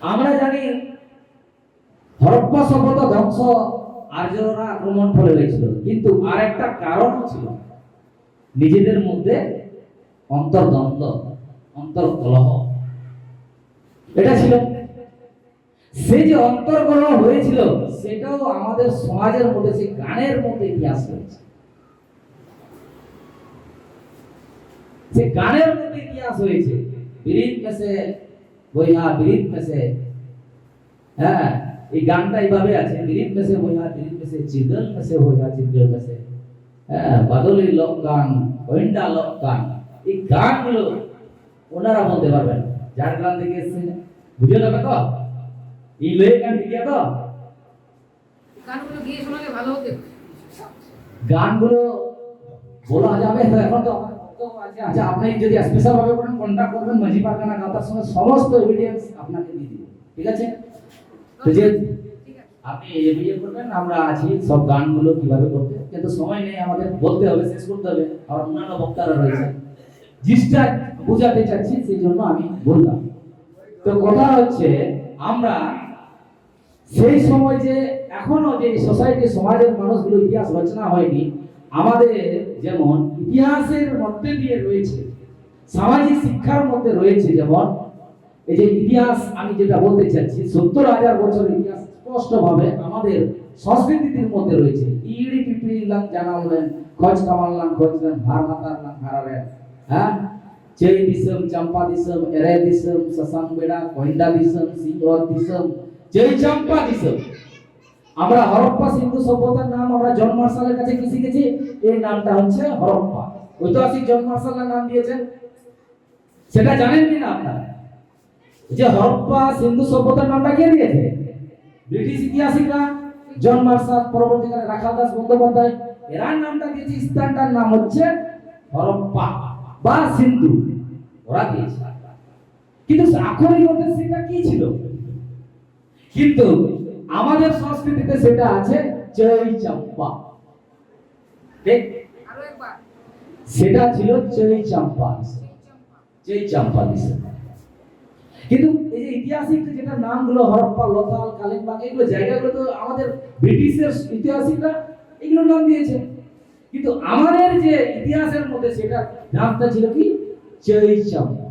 আমরা জানি হরপ্পা সভ্যতা ধ্বংস আর্যরা আক্রমণ ফলে হয়েছিল, কিন্তু আর একটা কারণ ছিল নিজেদের মধ্যে অন্তর্দ্বন্দ্ব, অন্তর্কলহ। এটা ছিল সেই যে অন্তর্কলহ হয়েছিল, সেটাও আমাদের সমাজের মধ্যে, সেই গানের মধ্যে ইতিহাস রয়েছে। সে গানের মধ্যে ইতিহাস হয়েছে, বিরিত মেসে বইহা বিরিত মেসে। হ্যাঁ, এই গানটা এইভাবে আছে, বিরিত মেসে বইহা বিরিত মেসে, চিগল মেসে বইহা চিগল মেসে। হ্যাঁ, বাদলি লোক গান, ওইন্ডা লোক গান। এই গানগুলো ওনারা বলতে পারবেন, যার গান থেকে এসেছেন। বুঝে যাবে তো এই লয়ে গান ঠিক তো? গানগুলো গিয়ে শোনালে ভালো হতো। গানগুলো বলা যাবে এখন তো। আচ্ছা, আপনি যদি স্পেশাল ভাবে করেন, কন্টাক্ট করবেন মাঝি পারগানা গাতার সঙ্গে, সমস্ত এভিডেন্স আপনাকে দিয়ে দিব। ঠিক আছে? তো যে আপনি এভিডেন্স করবেন, আমরা আছি সব গানগুলো কিভাবে করতে, কিন্তু সময় নেই, আমাদের বলতে হবে, শেষ করতে হবে, আর অন্যান্য বক্তারা রয়েছে। জিসটা বোঝাতে চাচ্ছি, সেই জন্য আমি বললাম। তো কথা হচ্ছে, আমরা সেই সময় যে এখনো যে সোসাইটি সমাজের মানুষগুলো ইতিহাস রচনা হয়নি, আমাদের যেমন ইতিহাসের মধ্যে দিয়ে রয়েছে, সামাজিক শিক্ষার মধ্যে রয়েছে, যেমন এই যে ইতিহাস আমি যেটা বলতে চাচ্ছি, ৭০,০০০ বছরের ইতিহাস স্পষ্টভাবে আমাদের সংস্কৃতির মধ্যে রয়েছে। ইড়ি পিপড়ি লাং জানালেন, খোঁজ কামাল্লাম খোঁজলেন, ভার হাতার লাং হারালেন। হ্যাঁ, চৈ দিসম, চম্পা দিসম, এরে দিসম, সসাং বেড়া, কইন্ডা দিসম, সিংহর দিসম, চৈ চম্পা দিসম। আমরা হরপ্পা সিন্ধু সভ্যতার নাম আমরা জন মার্শালের কাছে কি শিখেছি? এই নামটা হচ্ছে হরপ্পা। ঐতিহাসিক জন মার্শালের নাম দিয়েছেন, সেটা জানেন কি না আপনারা? যে হরপ্পা সিন্ধু সভ্যতার নামটা কে দিয়েছে? ব্রিটিশ ইতিহাসিকরা, জন মার্শাল, পরবর্তীকালে রাখাল দাস বন্দ্যোপাধ্যায়, এরা নামটা দিয়েছে, স্থানটার নাম হচ্ছে হরপ্পা বা সিন্ধু, ওরা দিয়েছে। কিন্তু আক্ষরিক অর্থে সেটা কি ছিল? কিন্তু আমাদের সংস্কৃতিতে সেটা আছে চৈ চম্পা। ঠিক, আরো একবার সেটা ছিল চৈ চম্পা, চৈ চম্পা দিছে। কিন্তু এই যে ইতিহাসিক যেটা নামগুলো হরপ্পা, লোথাল, কালিম্পং, এগুলো জায়গাগুলো তো আমাদের ব্রিটিশের ইতিহাসিকরা এগুলো নাম দিয়েছে, কিন্তু আমাদের যে ইতিহাসের মধ্যে সেটা নামটা ছিল কি? চৈ চম্পা।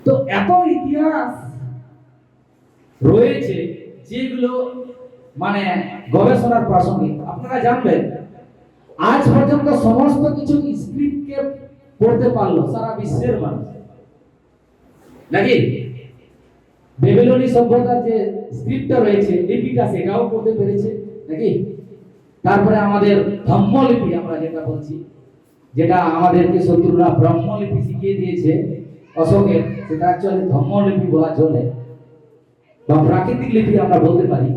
তো এত ইতিহাস রয়েছে যেগুলো মানে গবেষণার প্রাসঙ্গিক। আপনারা জানবেন, আজ পর্যন্ত সমস্ত কিছু স্ক্রিপ্টকে পড়তে পারলো সারা বিশ্বের মানুষ, নাকি? বেবিলনি সভ্যতার যে স্ক্রিপ্টটা রয়েছে, লিপিটা, সেটাও পড়তে পেরেছে, নাকি? তারপরে আমাদের ধম্মলিপি আমরা যেটা বলছি, যেটা আমাদেরকে শত্রুরা ব্রহ্মলিপি শিখিয়ে দিয়েছে অশোকের, সেটা অ্যাকচুয়ালি ধম্মলিপি বলা চলে, বা প্রাকৃতিক লিপি আমরা বলতে পারি।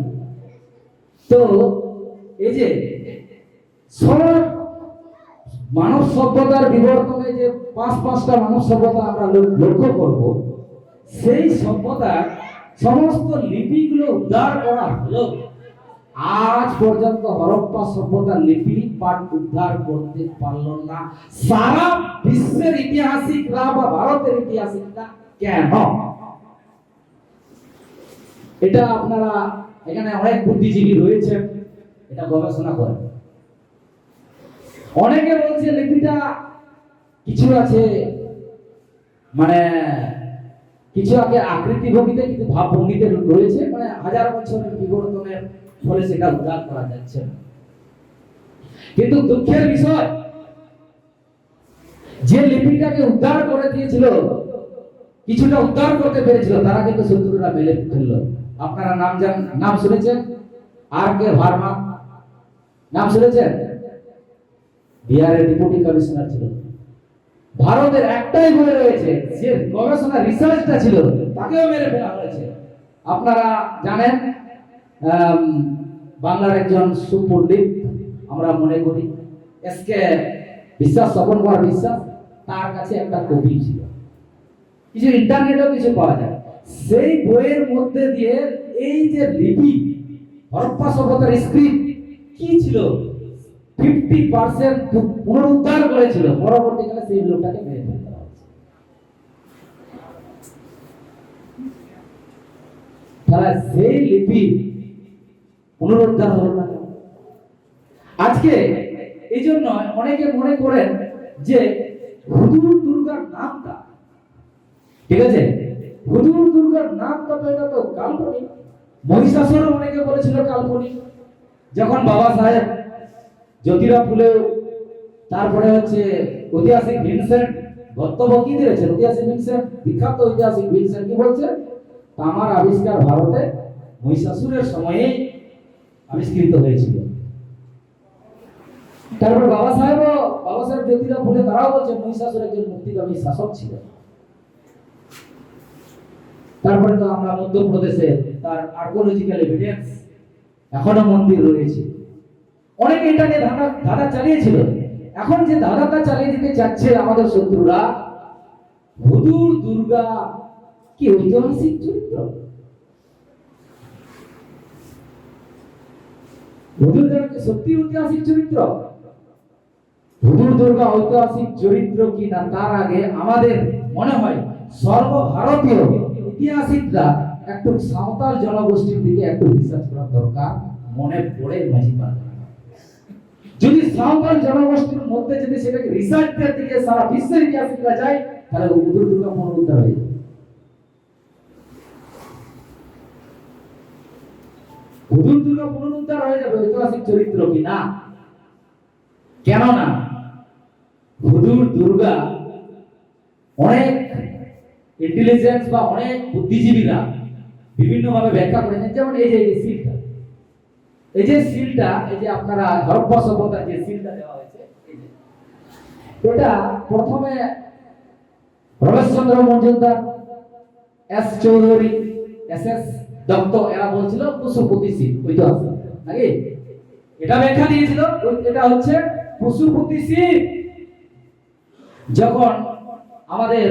তো এই যে সব মানব সভ্যতার বিবর্তনে যে পাঁচটা মানব সভ্যতা আমরা লক্ষ্য করব, সেই সভ্যতার সমস্ত লিপিগুলো উদ্ধার করা হলো। আজ পর্যন্ত হরপ্পা সভ্যতার লিপি পাঠ উদ্ধার করতে পারলো না সারা বিশ্বের ইতিহাসিকরা বা ভারতের ইতিহাসিকরা। কেন? এটা আপনারা এখানে অনেক বুদ্ধিজীবী রয়েছে, এটা গবেষণা করেন। অনেকে বলছে লিপিটা কিছু আছে, মানে কিছু আগে আকৃতি ভঙ্গিতে, কিন্তু ভাব ভঙ্গিতে রয়েছে, মানে হাজার বছরের বিবর্তনের ফলে সেটা উদ্ধার করা যাচ্ছে না। কিন্তু দুঃখের বিষয়, যে লিপিটাকে উদ্ধার করে দিয়েছিল, কিছুটা উদ্ধার করতে পেরেছিল, তারা কিন্তু শত্রুরা মেরে ফেললো। আপনারা নাম শুনেছেন? আর কে ভার্মা নাম শুনেছেন? বিহারের ডেপুটি কমিশনার ছিল। ভারতের একটাই বই রয়েছে, যে গবেষণা রিসার্চটা ছিল, তাকেও মেরে ফেলা হয়েছে। আপনারা জানেন, বাংলার একজন সুপণ্ডিত আমরা মনে করি এসকে বিশ্বাস, স্বপন কুমার বিশ্বাস, তার কাছে একটা কপি ছিল, কিছু ইন্টারনেটেও কিছু পাওয়া যায়। সেই বইয়ের মধ্যে দিয়ে এই যে লিপি, হরপ্পা সভ্যতার স্ক্রিপ্ট কি ছিল, 50% পুনরুদ্ধার করেছিল। পরবর্তীকালে সেই লোকটাকে মেরে ফেলা হয়েছে। তাহলে সেই লিপি পুনরুদ্ধার হলো না। আজকে এই জন্য অনেকে মনে করেন যে হুজুর দুর্গার নামটা, ঠিক আছে, হুজুর দুর্গার নামটা তো এটা তো কাল্পনিক। মহিষাসুর অনেকে বলেছিল কাল্পনিক। যখন বাবা সাহেব জ্যোতিরাও ফুলে, তারপরে হচ্ছে ঐতিহাসিক ভিনসেন্ট বক্তব্য কি দিয়েছেন, ঐতিহাসিক ভিনসেন্ট, বিখ্যাত ঐতিহাসিক ভিনসেন্ট কি বলছে, তামার আবিষ্কার ভারতে মহিষাসুরের সময়ে আবিষ্কৃত হয়েছিল। তারপর বাবা সাহেব জ্যোতিরাও ফুলে তারাও বলছে মহিষাসুর একজন মুক্তিগামী শাসক ছিলেন। তারপরে তো আমরা মধ্যপ্রদেশে তার আর্কিওলজিক্যাল এভিডেন্স এখনো মন্দির রয়েছে। অনেকে এটা নিয়ে ধাঁধা চালিয়েছিল। এখন যে ধাঁধাটা চালিয়ে দিতে চাচ্ছে আমাদের শত্রুরা, হুজুর দুর্গা কি ঐতিহাসিক চরিত্র? হুজুর দুর্গা কি সত্যি ঐতিহাসিক চরিত্র? হুজুর দুর্গা ঐতিহাসিক চরিত্র কি না, তার আগে আমাদের মনে হয় সর্বভারতীয় ঐতিহাসিকরা একটু সাঁওতাল জনগোষ্ঠীর দিকে একটু রিসার্চ করা দরকার। মনে পড়ে মাঝি পারগানা, যদি সাঁওতাল জনগোষ্ঠীর মধ্যে যদি সেটাকে রিসার্চের দিকে সারা বিশ্বের ইতিহাসিকরা যায়, তাহলে হুজুর দুর্গা পুনরুদ্ধার হয়ে যাবে। হুজুর দুর্গা পুনরুদ্ধার হয়ে যাবে ঐতিহাসিক চরিত্র কি না। কেননা হুজুর দুর্গা অনেক ইন্টেলিজেন্স বা অনেক বুদ্ধিজীবীরা বিভিন্ন ভাবে ব্যাখ্যা করেছেন। যেমন এই যে সিলটা, এই যে সিলটা, এই যে আপনারা হরপ্পা সভ্যতার যে সিলটা দেওয়া হয়েছে, এটা প্রথমে Rameshchandra Majumdar, S Chowdhury, S S Dutta এরা বলছিল পশুপতি সিল ঐতিহাসিক নাকি, এটা ব্যাখ্যা দিয়েছিল এটা হচ্ছে পশুপতি সিল। যখন আমাদের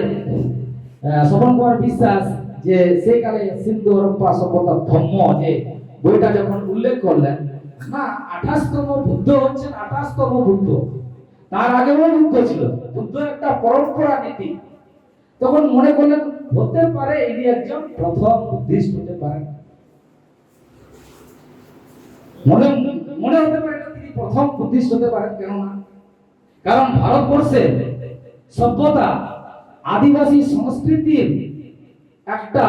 শোভন কুমার বিশ্বাস যে সেই কালে সিন্ধু হরপ্পা সভ্যতা ধম্ম যে বইটা যখন উল্লেখ করলেন, না 28তম বুদ্ধ হচ্ছেন 28তম বুদ্ধ, তার আগেও বুদ্ধ ছিল, বুদ্ধ একটা পরম্পরা নীতি। তখন মনে করলেন হতে পারে ইনি একজন প্রথম বুদ্ধিস্ট হতে পারেন, মনে হতে পারে তিনি প্রথম বুদ্ধিস্ট হতে পারেন। কেন না, কারণ ভারতবর্ষে সভ্যতা আদিবাসী সংস্কৃতির একটা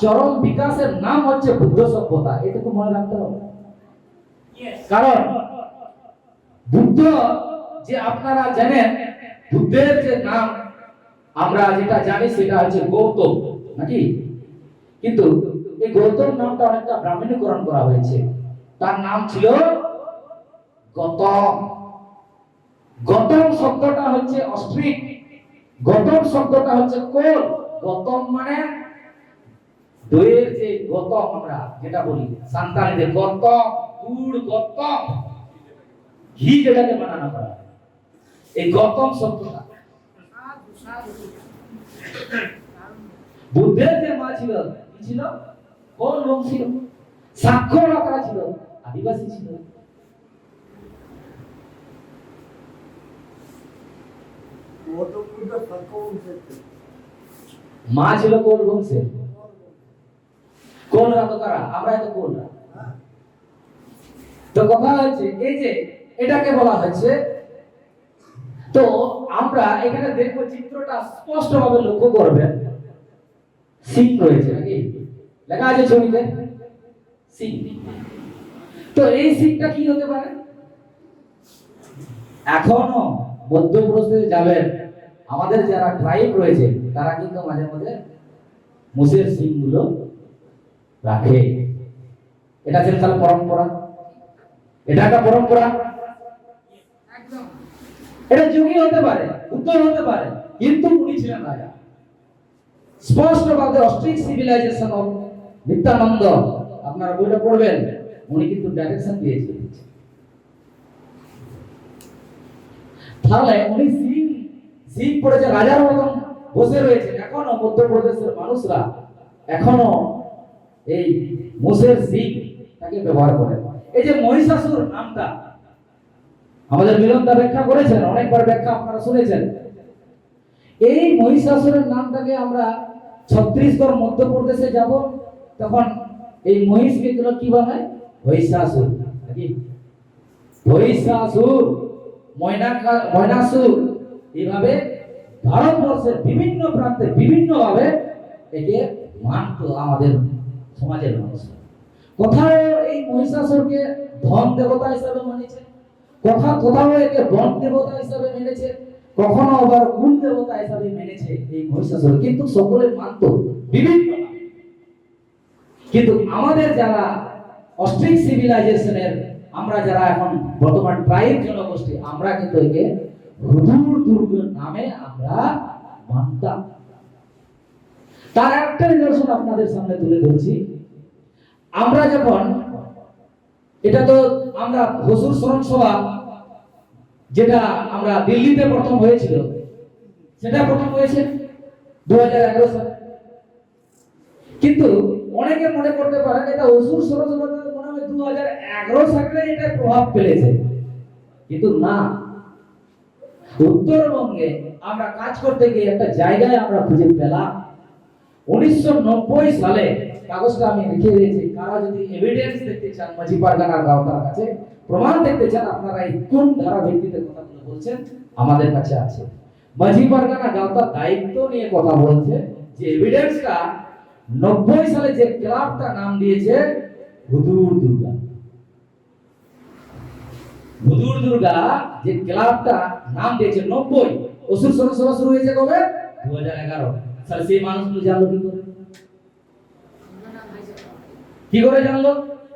চরম বিকাশের নাম হচ্ছে বুদ্ধ সভ্যতা, এটুকু মনে রাখতে হবে। কারণ বুদ্ধ যে আপনারা জানেন, বুদ্ধের যে নাম আমরা যেটা জানি সেটা হচ্ছে গৌতম নাকি, কিন্তু এই গৌতম নামটা অনেকটা ব্রাহ্মণীকরণ করা হয়েছে। তার নাম ছিল গৌতম। গৌতম শব্দটা হচ্ছে অস্ট্রিক, গৌতম শব্দটা হচ্ছে কোল। গৌতম মানে দইয়ের যে গৌতম আমরা যেটা বলি সান্তালীদের গৌতম, গুড় গৌতম, ঘি যেটাকে বানানো করা, এই গৌতম শব্দটা। বুদ্ধের যে মা ছিল কি ছিল, কোন বংশী, সাক্ষরতা ছিল, আদিবাসী ছিল। মা ছিল কোন বংশের, কোনরা তো কারা, আমরা তো কোনরা। তো কথা হচ্ছে এই যে এটাকে বলা হচ্ছে। তো আমরা এখানে দেখবো চিত্রটা স্পষ্ট ভাবে লক্ষ্য করবেন, সিং রয়েছে নাকি, লেখা আছে ছবিতে সিং। তো এই সিংটা কি হতে পারে? এখনো মধ্যপ্রদেশে যাবেন, আমাদের যারা ট্রাইব রয়েছে তারা কিন্তু মাঝে মাঝে মুসের সিং গুলো রাখে। এটা ছিল তার পরম্পরা, এটা একটা পরম্পরা। এটা যোগী হতে পারে, উত্তর হতে পারে, কিন্তু উনি ছিলেন রাজা। স্পষ্টভাবে অস্ট্রিক সিভিলাইজেশন অফ নিত্যানন্দ আপনারা বইটা পড়বেন, উনি কিন্তু ডাইরেকশন দিয়েছিলেন। তাহলে উনি সিং পড়েছে, রাজার মতন বসে রয়েছে। এখনো মধ্যপ্রদেশের মানুষরা এখনো এই মুসের সিং তাকে ব্যবহার করে। এই যে মহিষাসুর নামটা আমাদের মিলনদা ব্যাখ্যা করেছেন, অনেকবার ব্যাখ্যা আপনারা শুনেছেন। এই মহিষাসুরের নামটাকে আমরা ছত্তিশগড় মধ্যপ্রদেশে যাব, তখন এই মহিষকে কি বলা হয়? মহিষাসুর নাকি? মহিষাসুর, ময়নাসুর, এইভাবে ভারতবর্ষের বিভিন্ন প্রান্তে বিভিন্ন ভাবে একে মানত আমাদের সমাজের মানুষ। কোথাও এই মহিষাসুরকে ধন দেবতা হিসাবে মেনেছে, কোথাও একে বন দেবতা হিসাবে মেনেছে, কখনো আবার কুল দেবতা হিসাবে মেনেছে এই মহিষাসুর, কিন্তু সকলে মানত বিভিন্ন। কিন্তু আমাদের যারা অস্ট্রিক সিভিলাইজেশনের আমরা যারা এখন বর্তমান ট্রাইব জনগোষ্ঠী, আমরা কিন্তু একে হুদুর দুর্গ নামে আমরা মানতাম। তার একটা নিদর্শন আপনাদের সামনে তুলে ধরছি। আমরা যখন, এটা তো আমরা হুজুর স্মরণ সভা যেটা আমরা দিল্লিতে প্রথম হয়েছিল, সেটা প্রথম হয়েছে 2011 সালে। কিন্তু অনেকে মনে করতে পারেন এটা হুজুর স্মরণ সভা মনে হয় 2011 সালে এটা প্রভাব ফেলেছে, কিন্তু না। উত্তরবঙ্গে আমরা কাজ করতে গিয়ে একটা জায়গায় আমরা খুঁজে পেলাম 1990 সালে, কাগজটা আমি লিখে দিয়েছি, কারা যদি এভিডেন্স দেখতে চান মাঝি পারগানার গাওতার কাছে প্রমাণ দেখতে চান, আপনারা এই কোন ধারা ভিত্তিতে কথাগুলো বলছেন আমাদের কাছে আছে। মাঝি পারগানা গাওতার দায়িত্ব নিয়ে কথা বলছে যে এভিডেন্সটা 90 সালে যে ক্লাবটা নাম দিয়েছে হুদুর দুর্গা। হুদুর দুর্গা যে ক্লাবটা নাম দিয়েছে 90, অসুর সভা শুরু হয়েছে কবে? 2011 সালে। সেই মানুষগুলো জানলো কি করে? কি করে জানলো?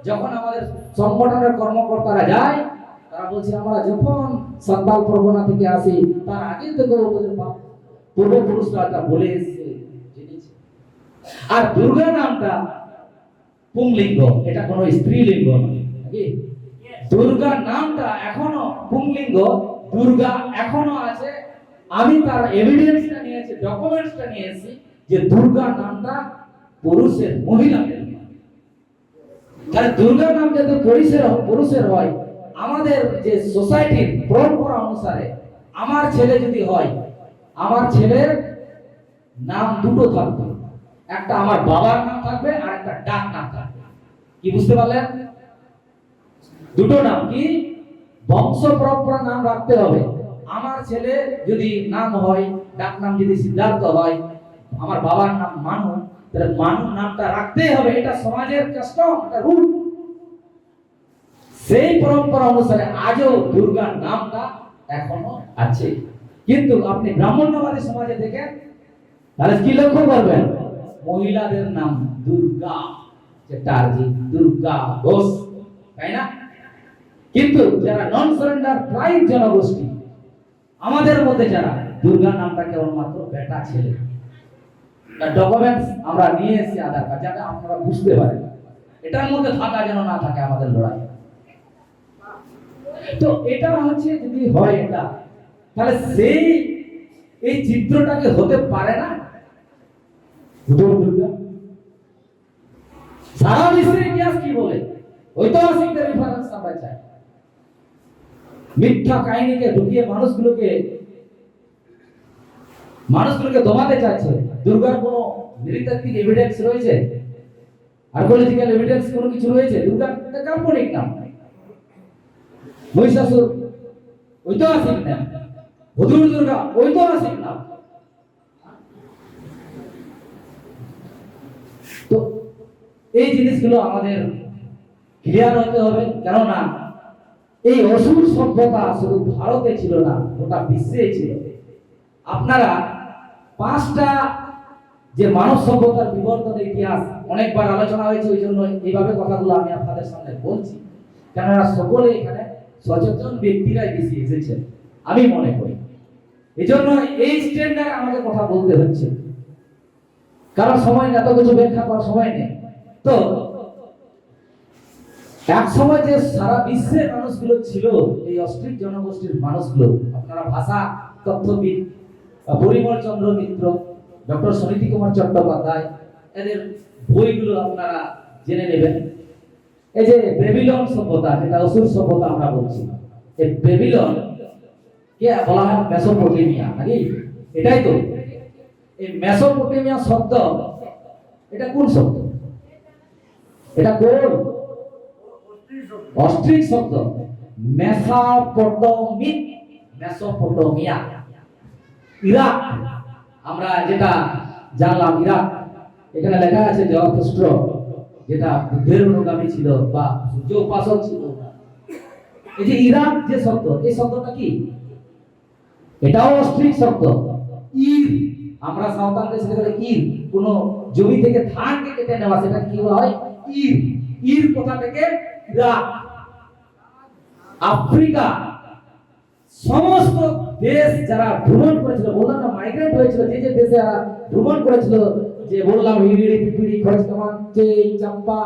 যখন আমাদের সংগঠনের কর্মকর্তারা যায়, তারা বলছে আমরা যখন সান্তাল পরগনা থেকে আসি তার আগে থেকে ওদের পূর্বপুরুষরা এটা বলে এসেছে, জেনেছে। আর দুর্গা নামটা পুংলিঙ্গ, এটা কোনো স্ত্রীলিঙ্গ নয় নাকি? দুর্গা নামটা এখনো পুংলিঙ্গ, দুর্গা এখনো আছে। আমি তার এভিডেন্সটা নিয়েছি, ডকুমেন্টসটা নিয়েছি যে দুর্গা নামটা পুরুষের, মহিলাদের। তাহলে দুর্গা নাম যদি পুরুষের হয়, আমাদের যে সোসাইটির পরম্পরা অনুসারে আমার ছেলে যদি হয়, আমার ছেলের নাম দুটো থাকবে, একটা আমার বাবার নাম থাকবে আর একটা ডাক নাম থাকবে। কি বুঝতে পারলেন? দুটো নাম, কি বংশ পরম্পরা নাম রাখতে হবে। আমার ছেলে যদি নাম হয়, ডাক নাম যদি সিদ্ধার্থ হয়, আমার বাবার নাম মানু, তাহলে মানু নামটা রাখতেই হবে। এটা সমাজের কাস্টম, এটা রুল। সেই পরম্পরা অনুসারে আজও দুর্গার নামটা এখনো আছে। কিন্তু আপনি ব্রাহ্মণ্যবাদী সমাজে দেখেন, তাহলে কি লক্ষ্য করবেন? মহিলাদের নাম দুর্গা চ্যাটার্জি, দুর্গা ঘোষ, তাই না? কিন্তু যারা নন সারেন্ডার ট্রাইব জনগোষ্ঠী, আমাদের মধ্যে যারা, দুর্গা নামটা কেবলমাত্র বেটা ছেলে। ডকুমেন্টস আমরা নিয়ে এসেছি, আধার কার্ড, যাতে আপনারা বুঝতে পারেন। এটার মধ্যে থাকা যেন না থাকে আমাদের লড়াই। তো এটা হচ্ছে, যদি হয় এটা, তাহলে সেই এই চিত্রটাকে হতে পারে না দুর্গা। সারা বিশ্বের ইতিহাস কি বলে? ঐতিহাসিকদের রেফারেন্স আমরা চাই। মিথ্যা কাহিনীকে ঢুকিয়ে মানুষগুলোকে দমাতে চাচ্ছে। দুর্গার কোনো নৃতাত্ত্বিক এভিডেন্স রয়েছে? আর্কিওলজিক্যাল এভিডেন্স কোনো কিছু রয়েছে? দুর্গার একটা কাল্পনিক নাম। মহিষাসুর ঐতিহাসিক নাম, হুদুর দুর্গা ঐতিহাসিক নাম। তো এই জিনিসগুলো আমাদের ক্লিয়ার হতে হবে, কেননা এই অসুর সভ্যতা শুধু ভারতে ছিল না, গোটা বিশ্বে ছিল। আপনারা 5টা যে মানব সভ্যতার বিবর্তনের ইতিহাস অনেকবার আলোচনা হয়েছে, ওই জন্য এইভাবে কথাগুলো আমি আপনাদের সামনে বলছি, কেননা সকলে এখানে সচেতন ব্যক্তিরাই বেশি এসেছেন আমি মনে করি। এই জন্য এই স্ট্যান্ডার্ড আমাকে কথা বলতে হচ্ছে, কারণ সময় এত কিছু ব্যাখ্যা করার সময় নেই। তো এক সময় যে সারা বিশ্বের মানুষগুলো ছিল, এই অস্ট্রিক জনগোষ্ঠীর মানুষগুলো, আপনারা ভাষা তত্ত্ববিদ পরিমল চন্দ্র মিত্র, ডক্টর সুনীতি কুমার চট্টোপাধ্যায়, এদের বইগুলো আপনারা জেনে নেবেন। এই যে বেবিলন সভ্যতা, যেটা অসুর সভ্যতা আমরা বলছি, এই বেবিলন কে বলা হয় মেসোপটেমিয়া, নাকি? এটাই তো। এই মেসোপটেমিয়া শব্দ, এটা কোন শব্দ? এটা কোন অস্ট্রিক শব্দ? মেসোপটেমিক, মেসোপটেমিয়া, ইরাক। আমরা যেটা জানলাম ইরাক, এখানে লেখা আছে জরথেস্ট্র, যেটা বুদ্ধের অনুগামী ছিল বা সূর্য উপাসক ছিল। এই যে ইরাক যে শব্দ, এই শব্দটা কি? এটাও অস্ট্রিক শব্দ। ইর, আমরা সাঁওতাল দেশে বলে ইর, কোন জমি থেকে ধানকে কেটে নেওয়া, সেটা কি হয়? ইর। ইর কোথা থেকে? ইরাক। আফ্রিকা, সমস্ত দেশ যারা ভ্রমণ করেছিল, বললাম না মাইগ্রেট হয়েছিল, যে যে দেশে ভ্রমণ করেছিল, যে বললাম ইরিড়ি পিপিড়ি খরচকামান চেই চাম্পা,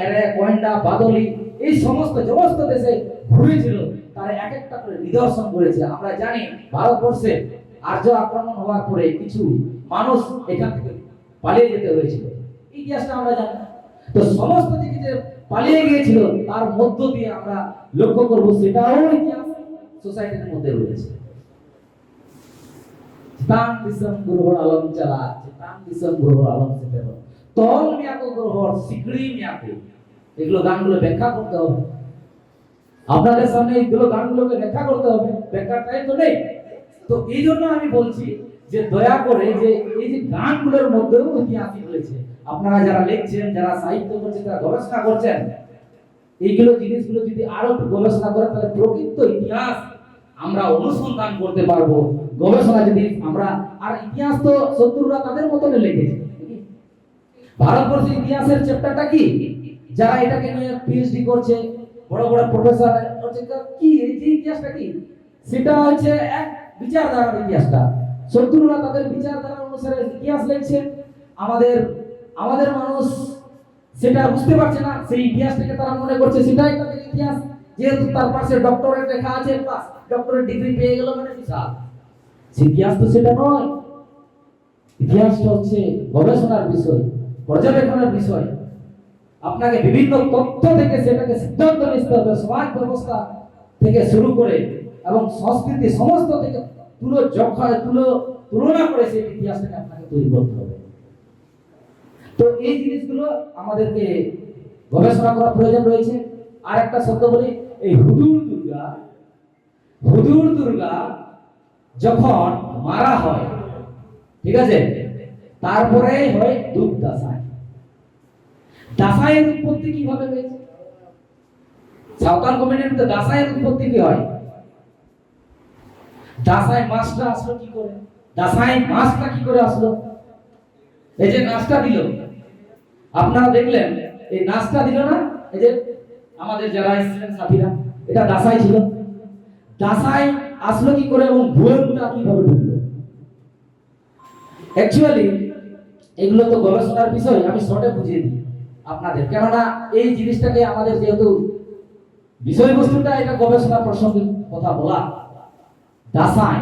এরে কয়ন্ডা বাদলি, এই সমস্ত দেশে ঘুরেছিল, তারা এক একটা করে নিদর্শন করেছে। আমরা জানি ভারতবর্ষে আর্য আক্রমণ হওয়ার পরে কিছু মানুষ এখান থেকে পালিয়ে যেতে হয়েছিল, ইতিহাসটা আমরা জানি। তো সমস্ত দিকে যে পালিয়ে গিয়েছিল তার মধ্য দিয়ে আমরা লক্ষ্য করব, সেটাও ইতিহাস সোসাইটির মধ্যে রয়েছে। চিতাং দিসম গ্রহর আলম চালা, চিতাং দিসম গ্রহর আলম সেটেল, তল মিয়াকো গ্রহর সিকড়ি মিয়াকো। এগুলো গানগুলো ব্যাখ্যা করতে হবে আপনাদের সামনে, এইগুলো গানগুলোকে ব্যাখ্যা করতে হবে, ব্যাখ্যার টাইম তো নেই। তো এই জন্য আমি বলছি যে দয়া করে যে এই যে গানগুলোর মধ্যেও ইতিহাস রয়েছে। আপনারা যারা লিখছেন, যারা সাহিত্য করছেন, যারা গবেষণা করছেন, এইগুলো জিনিসগুলো যদি আরো একটু গবেষণা করেন, তাহলে প্রকৃত ইতিহাস আমরা অনুসন্ধান করতে পারবো। গবেষণা যদি আমরা, আর ইতিহাস তো শত্রুরা তাদের মতনই লিখেছে। ভারতবর্ষের ইতিহাসের চ্যাপ্টারটা কি, যারা এটাকে নিয়ে পিএইচডি করছে, বড় বড় প্রফেসর হচ্ছে, কি এই যে ইতিহাসটা কি, সেটা হচ্ছে এক বিচারধারার ইতিহাসটা। শত্রুরা তাদের বিচারধারা অনুসারে ইতিহাস লিখছে। আমাদের মানুষ সেটা বুঝতে পারছে না, সেই ইতিহাসটাকে তারা মনে করছে সেটাই তাদের ইতিহাস। যেহেতু তার পাশে ডক্টরেট লেখা আছে, প্লাস ডক্টরেট ডিগ্রি পেয়ে গেল মানে বিশাল। ইতিহাস তো সেটা নয়। ইতিহাসটা হচ্ছে গবেষণার বিষয়, পর্যবেক্ষণের বিষয়। আপনাকে বিভিন্ন তথ্য থেকে সেটাকে সিদ্ধান্ত নিতে হবে, সমাজ ব্যবস্থা থেকে শুরু করে এবং সংস্কৃতি সমস্ত থেকে তুলনা করে সেই ইতিহাসটাকে আপনাকে তৈরি করতে হবে। তো এই জিনিসগুলো আমাদেরকে গবেষণা করার প্রয়োজন রয়েছে। আর একটা শব্দ বলি, এই হুজুর দুর্গা যখন মারা হয়, ঠিক আছে, তারপরে হয় দুধ দাসাই। দাসাইয়ের উৎপত্তি কিভাবে হয়েছে? সাঁওতাল কমিউনিটিতে দাসাইয়ের উৎপত্তি কি হয়? দাসাই মাছটা আসলো কি করে? দাসাই মাছটা কি করে আসলো? এই যে নাচটা দিল, আপনারা দেখলেন, এই নাচটা দিল না, এই যে আমাদের যারা এসেছিলেন সাথীরা, এটা দাসাই ছিল। দাসাই আসলো কি করে এবং ভুয়ংটা কিভাবে ঢুকলো? অ্যাকচুয়ালি এগুলো তো গবেষণার বিষয়, আমি শর্টে বুঝিয়ে দিই আপনাদের, কেননা এই জিনিসটাকে আমাদের যেহেতু বিষয়বস্তুটা এটা গবেষণা প্রসঙ্গে কথা বলা। দাসাই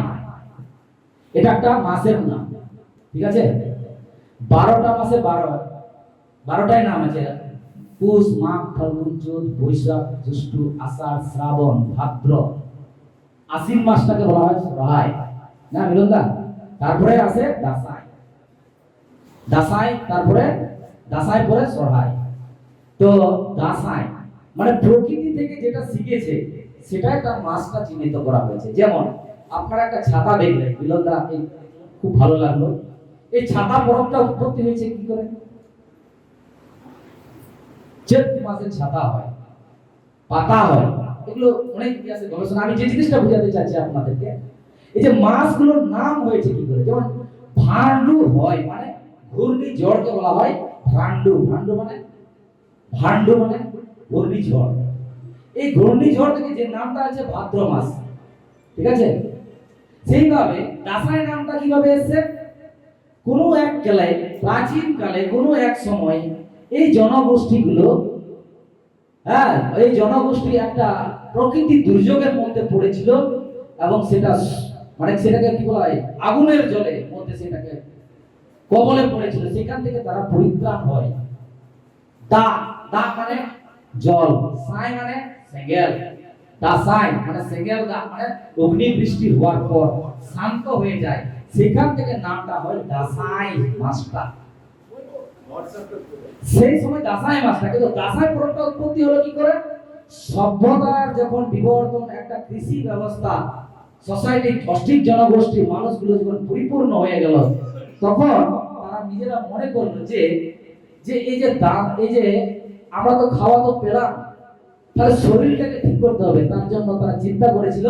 এটা একটা মাসের নাম, ঠিক আছে? 12টা মাসে 12টাই নাম আছে। পুষ, মাঘ, ফাল্গুন, চৈত, বৈশাখ, জ্যৈষ্ঠ, আষাঢ়, শ্রাবণ, ভাদ্র, আশ্বিন মাসটাকে বলা হয় সরাই, না মিলনদা? তারপরে আসে দাসাই, তারপরে দাসাই পরে সরাই। তো দাসাই মানে প্রকৃতি থেকে যেটা শিখেছে সেটাই তার মাসটা চিহ্নিত করা হয়েছে। যেমন আপনারা একটা ছাতা দেখলেন, মিলনদা খুব ভালো লাগলো। এই ছাতা পরবটা উৎপত্তি হয়েছে কি করে? চৈত্র মাসে ছাতা হয়, পাতা হয়, এগুলো অনেক ইতিহাসে গবেষণা। আমি যে জিনিসটা বোঝাতে চাচ্ছি আপনাদেরকে, এই যে মাসগুলোর নাম হয়েছে কি করে? যেমন ভান্ডু হয় মানে ঘূর্ণিঝড়কে বলা হয় ভান্ডু। ভান্ডু মানে ঘূর্ণিঝড়। এই ঘূর্ণিঝড় থেকে যে নামটা আছে ভাদ্র মাস, ঠিক আছে? সেইভাবে দাসাই নামটা কিভাবে এসেছে? কোন এক কালে, প্রাচীন কালে কোন এক সময় এই জনগোষ্ঠীগুলো, এই জনগোষ্ঠী একটা প্রকৃতির দুর্যোগের মধ্যে পড়েছিল এবং সেটাকে কি বলা হয়, আগুনের জলের মধ্যে সেটাকে কবলে পড়েছিল। সেখান থেকে তারা পরিত্রাণ হয়। দা মানে জল, সাই মানে সেঙ্গেল, দাসাই মানে সেঙ্গেল, দা মানে অগ্নি বৃষ্টি হওয়ার পর শান্ত হয়ে যায়, সেখান থেকে নামটা হয় দাসাই মাসটা। সেই সময় দাসাই মাছটা, কিন্তু দাসাই পরবটা উৎপত্তি হলো কি করে? সভ্যতার যখন বিবর্তন, একটা কৃষি ব্যবস্থা, সোসাইটি, অষ্টিক জনগোষ্ঠী, মানুষগুলো যখন পরিপূর্ণ হয়ে গেল, তখন তারা নিজেরা মনে করলো যে যে এই যে এই যে আমরা তো খাওয়া তো পেলাম, তাহলে শরীরটাকে ঠিক করতে হবে। তার জন্য তারা চিন্তা করেছিল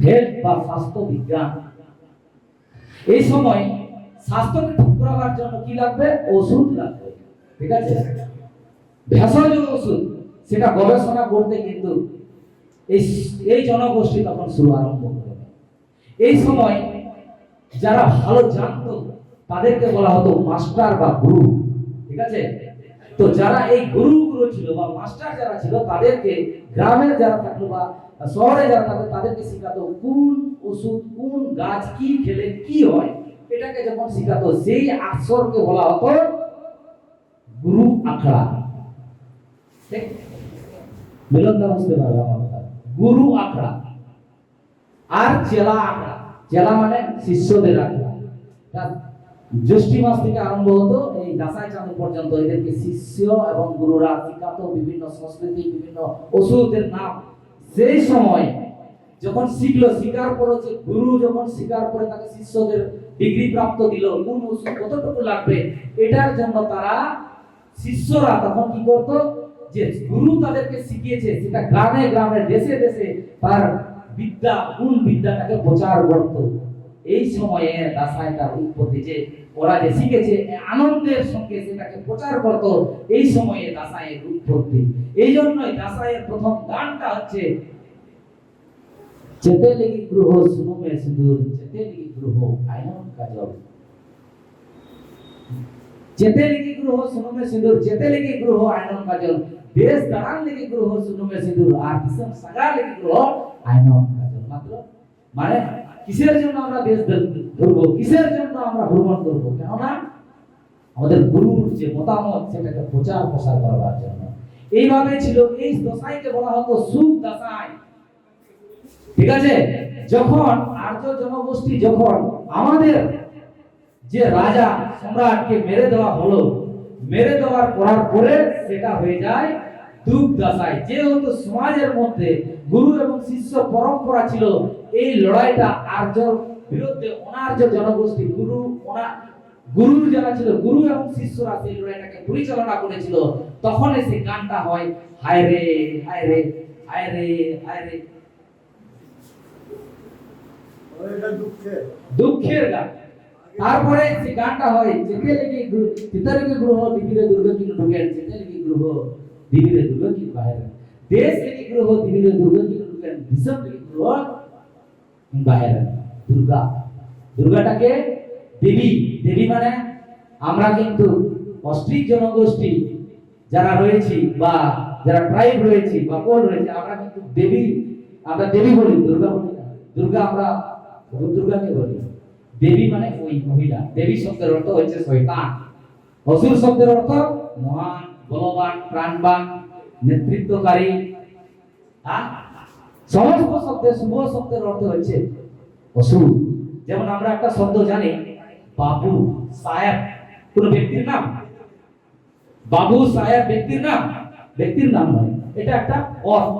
হেলথ বা স্বাস্থ্য বিজ্ঞান। এই সময় স্বাস্থ্যকে ঠিক করার জন্য কি লাগবে? ওষুধ লাগবে, ঠিক আছে? ভেষজ ওষুধ, সেটা গবেষণা করতে কিন্তু এই জনগোষ্ঠী তখন শুরু আরম্ভ করে। এই সময় যারা ভালো জানতো তাদেরকে বলা হতো মাস্টার বা গুরু, ঠিক আছে? তো যারা এই গুরুগুলো ছিল বা মাস্টার যারা ছিল, তাদেরকে গ্রামের যারা থাকলো বা শহরে যারা থাকতো তাদেরকে শেখাতো কোন ওষুধ, কোন গাছ কি খেলে কি হয়, এটাকে যখন শেখাতো, সেই আসরকে বলা হতো গুরু আখড়া। ঠিক? মিলনদা বুঝতে পারবে আমার কথা। গুরু আখড়া আর চেলা আখড়া। চেলা মানে শিষ্যদের আখড়া। জ্যৈষ্ঠী মাস থেকে আরম্ভ হতো, এই দাসাই চাঁদ পর্যন্ত এদেরকে শিষ্য এবং গুরুরা শিখাতো বিভিন্ন সংস্কৃতি, বিভিন্ন ওষুধের নাম। সেই সময় যখন শিখলো, শিকার পরে যে গুরু যখন শিকার করে তাকে শিষ্যদের ডিগ্রি প্রাপ্ত দিল, কোন ওষুধ কতটুকু লাগবে, এটার জন্য তারা শিষ্যরা তখন কি করতো, যে গুরু তাদেরকে শিখিয়েছে সেটা গ্রামে গ্রামে, দেশে দেশে তার বিদ্যা, কোন বিদ্যাটাকে প্রচার করতো। এই সময়ে দাসাইটার উৎপত্তি, যে ওরা যে শিখেছে আনন্দের সঙ্গে সেটাকে প্রচার করত, এই সময়ে দাসাইয়ের উৎপত্তি। এই জন্যই দাসাইয়ের প্রথম গানটা হচ্ছে চেতে লেগি গ্রহ সুনুমে সিঁদুর, চেতে লেগি গ্রহ আয়নন কাজল। চেতে লেগি গ্রহ সুনুমে সিঁদুর, চেতে লেগি গ্রহ আয়নন কাজল। দেশ দাঁড়ান লেগি গ্রহ সুনুমে সিঁদুর, আর দিশম সাগা লেগি গ্রহ আয়নন কাজল। মাত্র মানে কিসের জন্য আমরা দেশ ধরবো, কিসের জন্য আমরা ভ্রমণ করবো? কেননা আমাদের গুরুর যে মতামত সেটাকে প্রচার প্রসার করার জন্য। এইভাবে ছিল। এই দশাইকে বলা হতো সুখ দশাই, ঠিক আছে? যখন আর্য জনগোষ্ঠী, যখন আমাদের যে রাজা সম্রাটকে মেরে দেওয়া হলো, মেরে দেওয়ার করার পরে সেটা হয়ে যায় দুঃখ দশাই। যেহেতু সমাজের মধ্যে গুরু এবং শিষ্য পরম্পরা ছিল, এই লড়াইটা আর্য বিরুদ্ধে অনার্য জনগোষ্ঠী, গুরুর যারা ছিল, গুরু এবং শিষ্যরা সেই লড়াইটাকে পরিচালনা করেছিল। তখন সেই গানটা হয়, হায় রে হায় রে হায় রে হায় রে, দুঃখের গান। তারপরে সেই গানটা হয়, যেতে লেগে তিতারিকে গ্রহ দিবিরে দুর্গা কি ঢুকেন, যেতে লেগে গ্রহ দিবিরে দুর্গা কি বাইরে, দেশ লেগে গ্রহ দিবিরে দুর্গা কি ঢুকেন, দিশম লেগে গ্রহ বাইরে। দুর্গা, দুর্গাটাকে দেবী, দেবী মানে আমরা কিন্তু অস্ট্রিক জনগোষ্ঠী যারা রয়েছি বা যারা ট্রাইব রয়েছি বা কোন রয়েছে, আমরা কিন্তু দেবী, আমরা দেবী বলি, দুর্গা বলি না। দুর্গা আমরা দুর্গাকে বলি। দেবী মানে ওই মহিলা। দেবী শব্দের অর্থ হচ্ছে শয়তান। অসুর শব্দের অর্থ মহান, বলবান, প্রাণবান, নেতৃত্বকারী। সমস্ত শব্দের, শুভ শব্দের অর্থ হচ্ছে অসুর। যেমন আমরা একটা শব্দ জানি বাবু সাহেব, কোন ব্যক্তির নাম? বাবু সাহেব ব্যক্তির নাম? ব্যক্তির নাম নয়, এটা একটা অর্থ।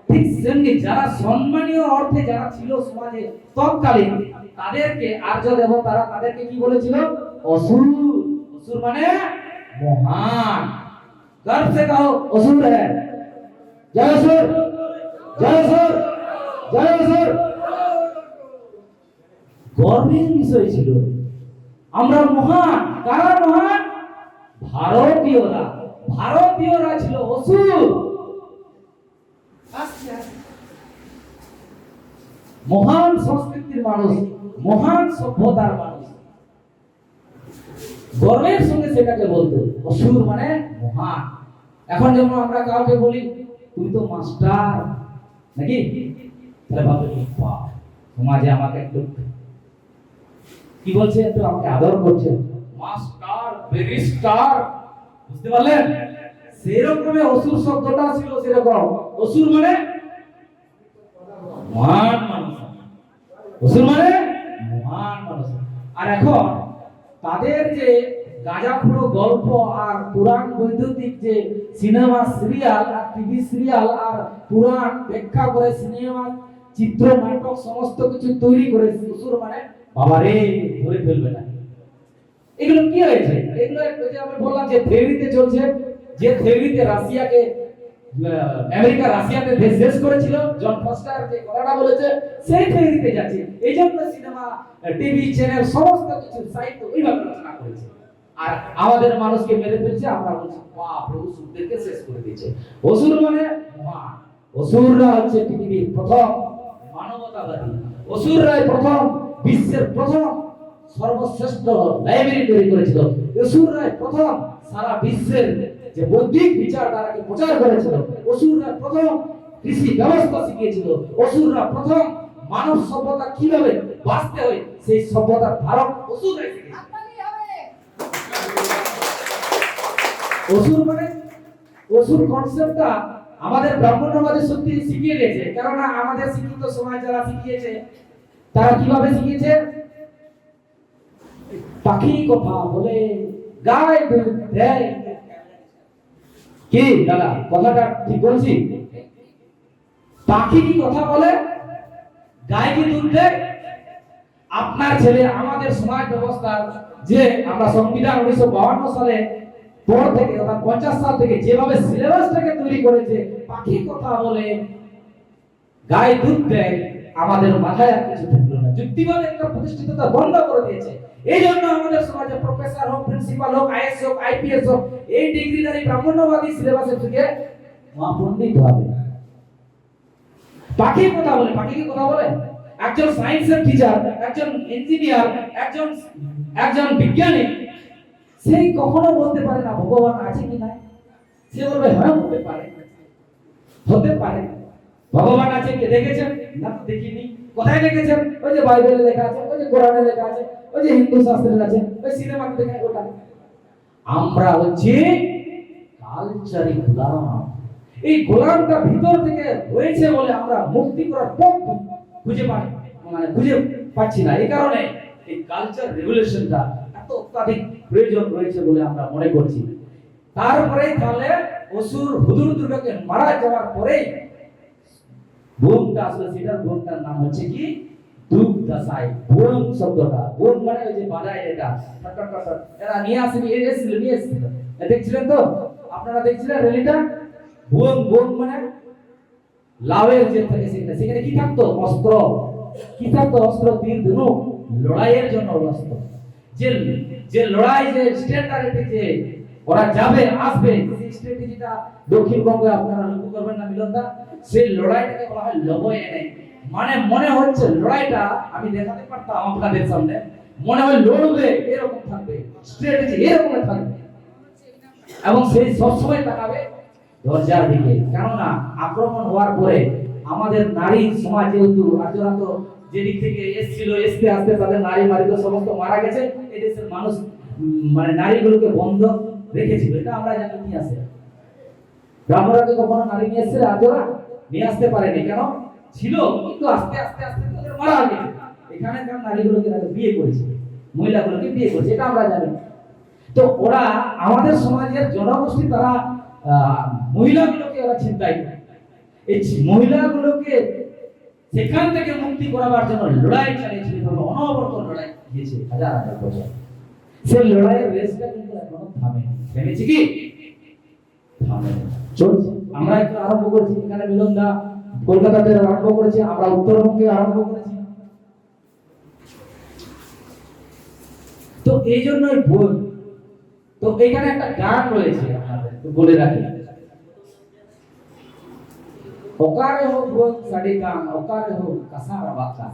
ঠিক সেমনি যারা সম্মানীয় অর্থে যারা ছিল সমাজে তৎকালীন, তাদেরকে আর্য দেবতারা তাদেরকে কি বলেছিল? অসুর। অসুর মানে মহান। गर्व से कहो असुर है। जय असुर, जय असुर, जय असुर। গর্বের বিষয় ছিল আমরা মহান। কারা মহান? ভারতীয়রা। ভারতীয়রা ছিল অসুর। মহান সংস্কৃতির মানুষ, মহান সভ্যতার মানুষ, গর্বের সঙ্গে সেটাকে বলতো। অসুর মানে মহান। এখন যেমন আমরা কাউকে বলি তুমি তো মাস্টার, নাকি? তাহলে ভাববে সমাজে আমাকে একটু কি বলছে, একটু আমাকে আদর করছে, মাস্টার, ব্যারিস্টার। বুঝতে পারলেন? সেরকমই অসুর শব্দটা ছিল সেরকম। অসুর মানে মহান মানুষ। অসুর মানে মহান মানুষ। আর এখন তাদের যে গাঁজাখুড়ো গল্প আর পুরাণ বৈদ্যুতিক যে সিনেমা সিরিয়াল আর টিভি সিরিয়াল আর পুরাণ ব্যাখ্যা করে সিনেমা চিত্র নাটক সমস্ত কিছু তৈরি করে শ্বশুর মানে বাবা রে ধরে ফেলবে না। এগুলো কি হয়েছে? এগুলো যে আমি বললাম যে থিওরিতে চলছে, যে থিওরিতে রাশিয়াকে আমেরিকা রাশিয়াতে দেশ শেষ করেছিল, জন ফস্টার যে কথাটা বলেছে সেই থিওরিতে যাচ্ছে। এই জন্য সিনেমা টিভি চ্যানেল সমস্ত কিছু সাহিত্য ওইভাবে রচনা করেছে আর আমাদের মানুষকে মেরে ফেলছে। আমরা বলছি বাপ রে অসুরদেরকে শেষ করে দিয়েছে। অসুর মানে মহান, অসুররা হচ্ছে পৃথিবীর প্রথম মানবতাবাদী, অসুররাই প্রথম বিশ্বের প্রথম সর্বশ্রেষ্ঠ লাইব্রেরি তৈরি করেছিল, অসুররাই প্রথম সারা বিশ্বের যে বৌদ্ধিক বিচারধারাকে প্রচার করেছিল, অসুররা প্রথম কৃষি ব্যবস্থা শিখিয়েছিল, অসুররা প্রথম মানব সভ্যতা কিভাবে বাঁচতে হয় সেই সভ্যতার ধারক অসুররাই শিখিয়েছিল। অসুর মানে অসুর কনসেপ্টটা আমাদের ব্রাহ্মণ্যবাদী সত্যি শিখিয়ে গেছে, কারণ আমাদের শিক্ষিত সমাজ যারা শিখিয়েছে তারা কিভাবে শিখিয়েছে? পাখি কথা বলে গায়ে দুধ দেয়। কি দাদা কথাটা ঠিক বলছি? পাখি কি কথা বলে, গায়ে কি দুধ দেয়? আপনার ছেলে আমাদের সমাজ ব্যবস্থার যে আমরা সংবিধান 1952 সালে পর থেকে অর্থাৎ 50 সাল থেকে যেভাবে সিলেবাসটাকে তৈরি করেছে, পাখি কথা বলে গায়ে দুধ দেয়, আমাদের মাথায় আর কিছু ঢুকলো না। যুক্তিবাদ একটা প্রতিষ্ঠিততা বন্ধ করে দিয়েছে। এই জন্য আমাদের সমাজে প্রফেসর হোক, প্রিন্সিপাল হোক, আইএস হোক, আইপিএস হোক, এই ডিগ্রিধারী ব্রাহ্মণ্যবাদী সিলেবাসের থেকে মহাপণ্ডিত হবে। পাখি কথা বলে, পাখি কি কথা বলে? একজন সায়েন্সের টিচার, একজন ইঞ্জিনিয়ার, একজন বিজ্ঞানী, সেই কখনো বলতে পারে না ভগবান আছে কি নাই। সে বলবে হ্যাঁ হতে পারে, হতে পারে। ভগবান আছে কে দেখেছেন? না তো দেখিনি। কোথায় দেখেছেন? ওই যে বাইবেলে লেখা আছে, ওই যে কোরআনে লেখা আছে, ওই যে হিন্দু শাস্ত্রে আছে, ওই সিনেমাতে দেখায় ওটা। আমরা হচ্ছে কালচারি গোলাম। এই গোলামটা ভিতর থেকে রয়েছে বলে আমরা মুক্তি করার পথ খুঁজে পাচ্ছি না। এই কারণে এই কালচার রেগুলেশনটা এত অত্যাধিক প্রয়োজন রয়েছে বলে আমরা মনে করছি। তারপরে তাহলে অসুর হুদুর দুর্গাকে মারা যাওয়ার পরে বোমটা আসলে সেটার বোমটার নাম হচ্ছে কি দুধ দাসাই। বোম শব্দটা, বোম মানে ওই যে বাজায় এটা এরা নিয়ে এসেছিল। দেখছিলেন তো আপনারা, দেখছিলেন রেলিটা? বোম বোম মানে লাউয়ের যে থাকে সেখানে কি থাকতো? অস্ত্র। কি থাকতো? অস্ত্র, তীর, ধনুক, লড়াইয়ের জন্য অস্ত্র। যে লড়াই, যে স্ট্র্যাটেজি, যে ওরা যাবে আসবে, সেই স্ট্র্যাটেজিটা দক্ষিণবঙ্গে আপনারা লক্ষ্য করবেন না মিলনদা, সেই লড়াইটাকে বলা হয় লবয় এনে। মানে মনে হচ্ছে লড়াইটা আমি দেখাতে পারতাম আপনাদের সামনে, মনে হয় লড়বে এরকম থাকবে, স্ট্র্যাটেজি এরকম থাকবে, এবং সেই সবসময় তাকাবে দরজার দিকে। কেননা আক্রমণ হওয়ার পরে আমাদের নারী সমাজ যেহেতু আজরা তো যেদিক থেকে এসেছিল, আস্তে আস্তে তাদের নারী মারিত সমস্ত মারা গেছে। এই দেশের মানুষ মানে নারীগুলোকে বন্ধ রেখেছিল, এটা আমরা জানি। নিয়ে আসে ব্রাহ্মণরাকে কখনো নারী নিয়ে এসেছে? আজরা নিয়ে আসতে পারেনি। কেন? ছিল, কিন্তু আস্তে আস্তে আস্তে তাদের মারা গেছে। এখানকার নারীগুলোকে বিয়ে করেছে, মহিলাগুলোকে বিয়ে করেছে, এটা আমরা জানি। তো ওরা আমাদের সমাজের জনগোষ্ঠী, তারা মহিলাগুলোকে ওরা চিন্তাই করে। এই মহিলাগুলোকে সেখান থেকে মুক্তি করাবার জন্য লড়াই চালিয়েছিল, অনবরত লড়াই দিয়েছে হাজার হাজার বছর। সেই লড়াইয়ের রেসটা কিন্তু এখনো থামেনি। থেমেছে কি? থামেনি, চলছে। আমরা একটু আরম্ভ করেছি, এখানে মিলনদা কলকাতাতে আরম্ভ করেছে, আমরা উত্তরবঙ্গে আরম্ভ করেছি। তো এই জন্যই বই। তো এখানে একটা গান রয়েছে, আপনাদের বলে রাখি। ওকারে হো ভুন সাডিকান, ওকারে হো কাসারা বাকা,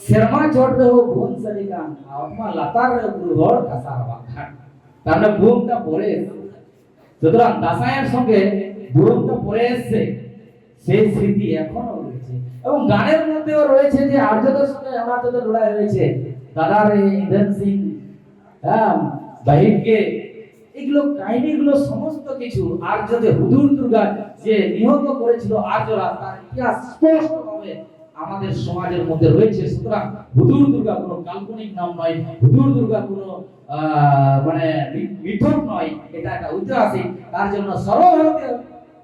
শর্মা চড়বে হো ভুন সাডিকান, আপমা লাতার গুরুহর কাসারা বাকা। তার মানে ভুনটা পরে এসেছে। সুতরাং দাসায়ের সঙ্গে ভুনটা পরে এসেছে, সেই স্মৃতি এখনো রয়েছে। এবং গানের মধ্যেও রয়েছে যে আর্যদের সঙ্গে অনার্যদের লড়াই হয়েছে, দাদার ইন্দ্র সিং, হ্যাঁ বাহিরকে, এগুলো কাহিনীগুলো সমস্ত কিছু আর্যদের হুদুর দুর্গা যে নিহত করেছিল আর্যরা, তার ইতিহাস স্পষ্টভাবে আমাদের সমাজের মধ্যে রয়েছে। সুতরাং হুজুর দুর্গা কোনো কাল্পনিক নাম নয়, হুজুর দুর্গা কোনো মানে মিথক নয়, এটা একটা ঐতিহাসিক। তার জন্য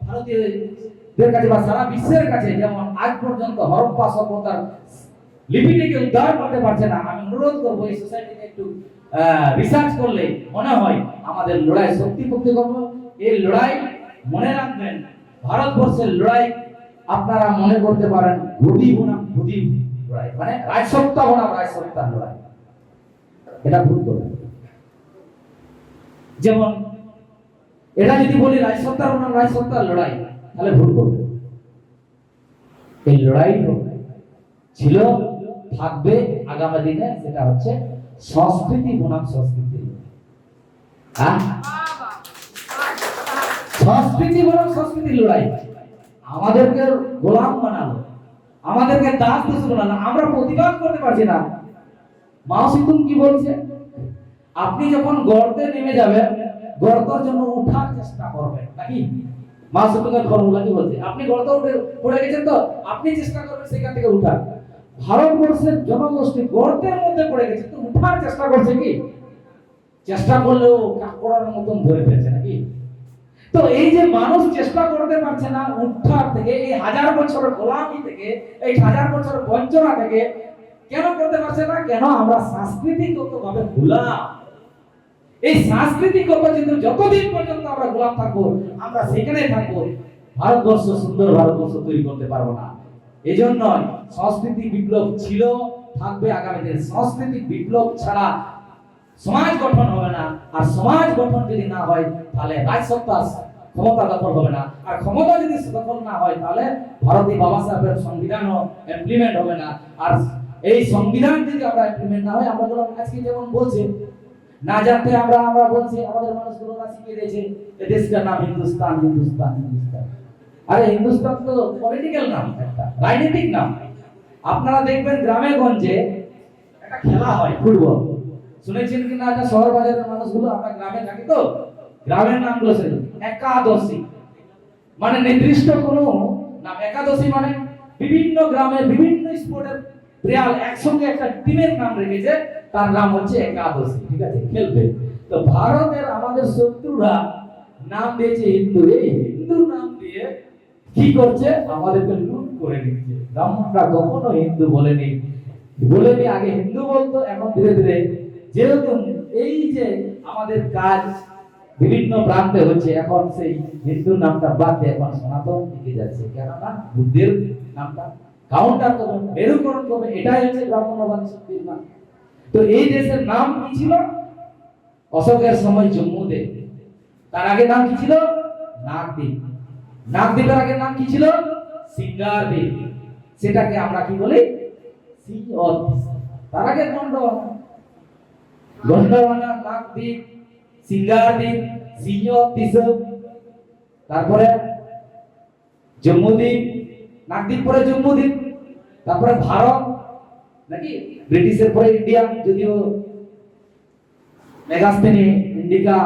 ভারতীয়দের কাছে বা সারা বিশ্বের কাছে, যেমন আজ পর্যন্ত হরপ্পা সভ্যতার লিপিটিকে উদ্ধার করতে পারছে না, আমি অনুরোধ করবো এই সোসাইটিকে একটু রিসার্চ করলে মনে হয় আমাদের লড়াই শক্তি করতে করবো। এই লড়াই মনে রাখবেন, ভারতবর্ষের লড়াই আপনারা মনে করতে পারেন গদি বনাম গদি লড়াই, মানে রাজসত্তা বনাম রাজসত্তার লড়াই, এটা ভুল করবেন। যেমন এটা যদি বলি রাজসত্তার বনাম রাজসত্তার লড়াই, তাহলে ভুল করবেন। এই লড়াই ছিল, থাকবে আগামী দিনে, সেটা হচ্ছে সংস্কৃতি বনাম সংস্কৃতি। সংস্কৃতি বনাম সংস্কৃতির লড়াই। আমাদেরকে গোলাম বানালো, আমাদেরকে দাস দাস বানালো, আমরা প্রতিবাদ করতে পারছি না। মাও সিতুং কি বলছে? আপনি যখন গর্তে নেমে যাবেন, গর্তের জন্য উঠার চেষ্টা করবেন, নাকি? মাও সিতুং এর ফর্মুলা কি বলছে? আপনি গর্তে উঠে পড়ে গেছেন, তো আপনি চেষ্টা করবেন সেখান থেকে উঠার। ভারতবর্ষের জনগোষ্ঠী গর্তের মধ্যে পড়ে গেছে, তো উঠার চেষ্টা করছে কি? চেষ্টা করলেও কাকড়ার মতন ধরে ফেলছে, নাকি? তো এই যে মানুষ চেষ্টা করতে পারছে না উদ্ধার থেকে, এই হাজার বছরের গোলামি থেকে, এই হাজার বছরের বঞ্চনা থেকে কেন করতে পারছে না? কেন? আমরা সাংস্কৃতিকগত ভাবে গোলাম। এই সাংস্কৃতিকগত যতদিন পর্যন্ত আমরা গোলাম থাকবো, আমরা সেখানে থাকবো, ভারতবর্ষ সুন্দর ভারতবর্ষ তৈরি করতে পারবো না। এই জন্য সংস্কৃতি বিপ্লব ছিল, থাকবে আগামী দিনে। সাংস্কৃতিক বিপ্লব ছাড়া সমাজ গঠন হবে না, আর সমাজ গঠন যদি না হয় তাহলে রাজসত্তার ক্ষমতা দখল হবে না, আর ক্ষমতা যদি দখল না হয় তাহলে ভারতীয় বাবা সাহেবের সংবিধানও ইমপ্লিমেন্ট হবে না। আর এই সংবিধান যদি আমরা ইমপ্লিমেন্ট না হয়, আমরা আজকে যেমন বলছি না জানতে আমরা বলছি, আমাদের মানুষগুলো শিখিয়ে দিয়েছে এই দেশটার নাম হিন্দুস্তান, হিন্দুস্তান, হিন্দুস্তান। আরে হিন্দুস্তান তো পলিটিক্যাল নাম, একটা রাজনৈতিক নাম। আপনারা দেখবেন গ্রামে গঞ্জে একটা খেলা হয় ফুটবল, শুনেছেন কি না? শহর বাজারের মানুষগুলো, আমরা গ্রামে থাকি তো, গ্রামের নামগুলো একাদশী, মানে নির্দিষ্ট কোনো নাম। একাদশী মানে বিভিন্ন গ্রামের বিভিন্ন স্পোর্টের প্লেয়ার একসঙ্গে একটা টিমের নাম রেখেছে, তার নাম হচ্ছে একাদশী, ঠিক আছে, খেলবে। তো ভারতের আমাদের শত্রুরা নাম দিয়েছে হিন্দু। এই হিন্দু নাম দিয়ে কি করছে? আমাদেরকে লুট করে নিচ্ছে। ব্রাহ্মণরা কখনো হিন্দু বলেনি, আগে হিন্দু বলতো, এখন ধীরে ধীরে যেহেতু এই যে আমাদের কাজ বিভিন্ন প্রান্তে হচ্ছে, এখন সেই হিন্দু নামটা বাদ দিয়ে এখন সনাতন দিকে যাচ্ছে। কেননা বুদ্ধের নামটা কাউন্টার করবে, মেরুকরণ করবে, এটাই হচ্ছে ব্রাহ্মণবাদ শক্তির নাম। তো এই দেশের নাম কি ছিল? অশোকের সময় জম্মুদ্বীপ। তার আগে নাম কি ছিল? নাগদ্বীপ। নাগদ্বীপের আগে নাম কি ছিল? সিঙ্গারদ্বীপ। সেটাকে আমরা কি বলি? সিংহদ। তার আগে গন্ডওয়ানা, নাগদ্বীপ, সিঙ্গারদ্বীপ, সিংহদ, তারপরে জম্মুদ্বীপ, নাগদ্বীপ পরে জম্মুদ্বীপ, তারপরে ভারত, নাকি? ব্রিটিশের পরে ইন্ডিয়া, যদিও মেগাস্তেনি ইন্ডিকা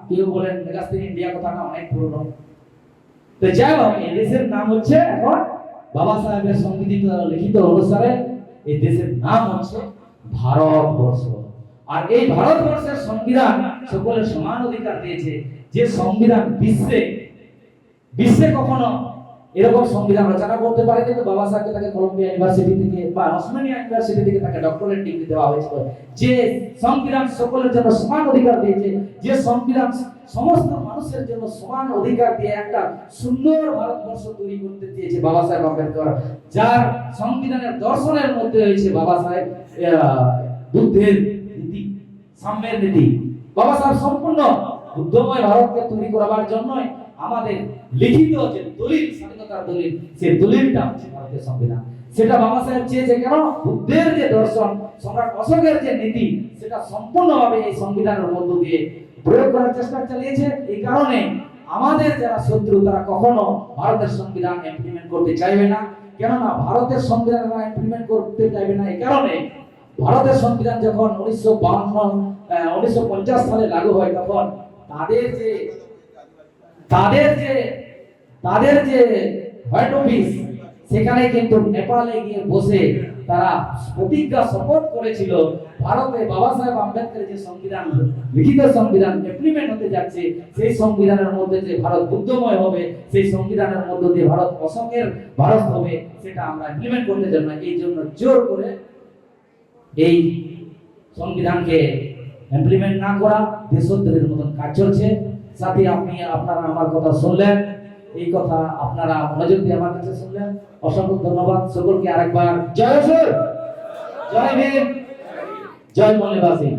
কেউ বলেন, মেগাস্তেনি ইন্ডিয়া কথাটা অনেক পুরনো। তো যাই হোক, এই দেশের নাম হচ্ছে এখন বাবা সাহেবের সংবিধিত লিখিত অনুসারে এই দেশের নাম হচ্ছে ভারতবর্ষ। আর এই ভারতবর্ষের সংবিধান সকলের সমান অধিকার দিয়েছে। যে সংবিধান বিশ্বে কখনো এরকম সংবিধান রচনা করতে পারে, কিন্তু বাবা সাহেবকে তাকে কলম্বিয়া ইউনিভার্সিটি থেকে বা অসমানিয়া ইউনিভার্সিটি থেকে তাকে ডক্টরেট ডিগ্রি দেওয়া হয়েছিল। যে সংবিধান সকলের জন্য সমান অধিকার দিয়েছে, যে সংবিধান সমস্ত মানুষের জন্য সমান অধিকার দিয়ে একটা সুন্দর ভারতবর্ষ তৈরি করতে চেয়েছে বাবা সাহেব আম্বেদকর, যার সংবিধানের দর্শনের মধ্যে রয়েছে বাবা সাহেব বুদ্ধের নীতি, সাম্যের নীতি। বাবা সাহেব সম্পূর্ণ বুদ্ধময় ভারতকে তৈরি করার জন্যই আমাদের লিখিত যে দলিল, স্বাধীনতার দলিল, সেই দলিলটা হচ্ছে ভারতের সংবিধান। সেটা বাবা সাহেব চেয়েছে কেন? বুদ্ধের যে দর্শন, সম্রাট অশোকের যে নীতি, সেটা সম্পূর্ণভাবে এই সংবিধানের মধ্য দিয়ে প্রয়োগ করার চেষ্টা চালিয়েছে। এই কারণে আমাদের যারা শত্রু, তারা কখনো ভারতের সংবিধান ইমপ্লিমেন্ট করতে চাইবে না। কেননা ভারতের সংবিধান ইমপ্লিমেন্ট করতে চাইবে না এই কারণে, ভারতের সংবিধান যখন 1950 সালে লাগু হয়, তখন তাদের যে হেড অফিস, সেখানে কিন্তু নেপালে গিয়ে বসে তারা প্রতিজ্ঞা শপথ করেছিল ভারতে বাবা সাহেব আম্বেদকরের যে সংবিধান, লিখিত সংবিধান ইমপ্লিমেন্ট হতে যাচ্ছে, সেই সংবিধানের মধ্যে যে ভারত বুদ্ধময় হবে, সেই সংবিধানের মধ্যে দিয়ে ভারত অসমের ভারত হবে, সেটা আমরা ইমপ্লিমেন্ট করতে চাই না। এই জন্য জোর করে এই সংবিধানকে ইমপ্লিমেন্ট না করা দেশদ্রোহের মতন কাজ চলছে। সাথে আপনারা আমার কথা শুনলেন, এই কথা আপনারা মনোযোগ দিয়ে আমার কাছে শুনলেন। অসংখ্য ধন্যবাদ সকলকে। আরেকবার জয় সুর, জয় ভীম, জয় মল্লিবাসী।